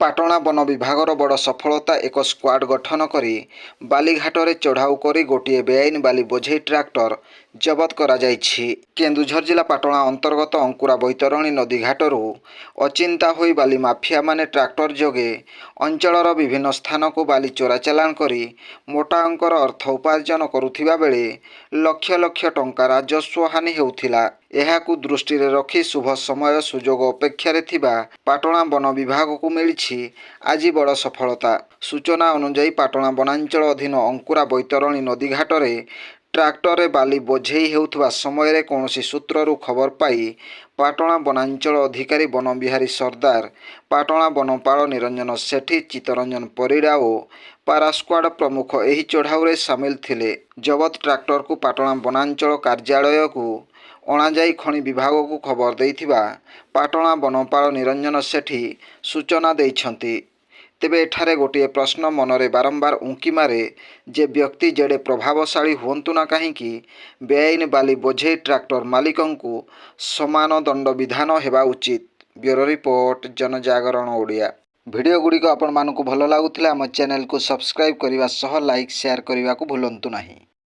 ପାଟଣା ବନ ବିଭାଗର ବଡ଼ ସଫଳତା ଏକ ସ୍କ୍ୱାଡ୍ ଗଠନ କରି ବାଲିଘାଟରେ ଚଢ଼ାଉ କରି ଗୋଟିଏ ବେଆଇନ ବାଲି ବୋଝେଇ ଟ୍ରାକ୍ଟର ଜବତ କରାଯାଇଛି। କେନ୍ଦୁଝର ଜିଲ୍ଲା ପାଟଣା ଅନ୍ତର୍ଗତ ଅଙ୍କୁରା ବୈତରଣୀ ନଦୀ ଘାଟରୁ ଅଚିନ୍ତା ହୋଇ ବାଲି ମାଫିଆମାନେ ଟ୍ରାକ୍ଟର ଯୋଗେ ଅଞ୍ଚଳର ବିଭିନ୍ନ ସ୍ଥାନକୁ ବାଲି ଚୋରାଚାଲାଣ କରି ମୋଟା ଅଙ୍କର ଅର୍ଥ ଉପାର୍ଜନ କରୁଥିବା ବେଳେ ଲକ୍ଷ ଲକ୍ଷ ଟଙ୍କା ରାଜସ୍ୱ ହାନି ହେଉଥିଲା। ଏହାକୁ ଦୃଷ୍ଟିରେ ରଖି ଶୁଭ ସମୟ ସୁଯୋଗ ଅପେକ୍ଷାରେ ଥିବା ପାଟଣା ବନ ବିଭାଗକୁ ମିଳିଛି ଆଜି ବଡ଼ ସଫଳତା। ସୂଚନା ଅନୁଯାୟୀ ପାଟଣା ବନାଞ୍ଚଳ ଅଧୀନ ଅଙ୍କୁରା ବୈତରଣୀ ନଦୀ ଘାଟରେ ଟ୍ରାକ୍ଟରରେ ବାଲି ବୋଝେଇ ହେଉଥିବା ସମୟରେ କୌଣସି ସୂତ୍ରରୁ ଖବର ପାଇ ପାଟଣା ବନାଞ୍ଚଳ ଅଧିକାରୀ ବନବିହାରୀ ସର୍ଦ୍ଦାର, ପାଟଣା ବନପାଳ ନିରଞ୍ଜନ ସେଠୀ, ଚିତ୍ତରଞ୍ଜନ ପରିଡ଼ା ଓ ପାରାସ୍କ୍ୱାଡ୍ ପ୍ରମୁଖ ଏହି ଚଢ଼ାଉରେ ସାମିଲ ଥିଲେ। ଜବତ ଟ୍ରାକ୍ଟରକୁ ପାଟଣା ବନାଞ୍ଚଳ କାର୍ଯ୍ୟାଳୟକୁ ଅଣାଯାଇ ଖଣି ବିଭାଗକୁ ଖବର ଦେଇଥିବା ପାଟଣା ବନପାଳ ନିରଞ୍ଜନ ସେଠୀ ସୂଚନା ଦେଇଛନ୍ତି। ତେବେ ଏଠାରେ ଗୋଟିଏ ପ୍ରଶ୍ନ ମନରେ ବାରମ୍ବାର ଉଙ୍କି ମାରେ ଯେ ବ୍ୟକ୍ତି ଯେଡ଼େ ପ୍ରଭାବଶାଳୀ ହୁଅନ୍ତୁ ନା କାହିଁକି ବେଆଇନ ବାଲି ବୋଝେଇ ଟ୍ରାକ୍ଟର ମାଲିକଙ୍କୁ ସମାନ ଦଣ୍ଡ ବିଧାନ ହେବା ଉଚିତ। Bureau report, Janajagaran Odia. Video ଗୁଡ଼ିକ ଆପଣମାନଙ୍କୁ ଭଲ ଲାଗୁଥିଲେ ଆମ ଚ୍ୟାନେଲକୁ ସବସ୍କ୍ରାଇବ୍ କରିବା ସହ ଲାଇକ୍ ସେୟାର କରିବାକୁ ଭୁଲନ୍ତୁ ନାହିଁ।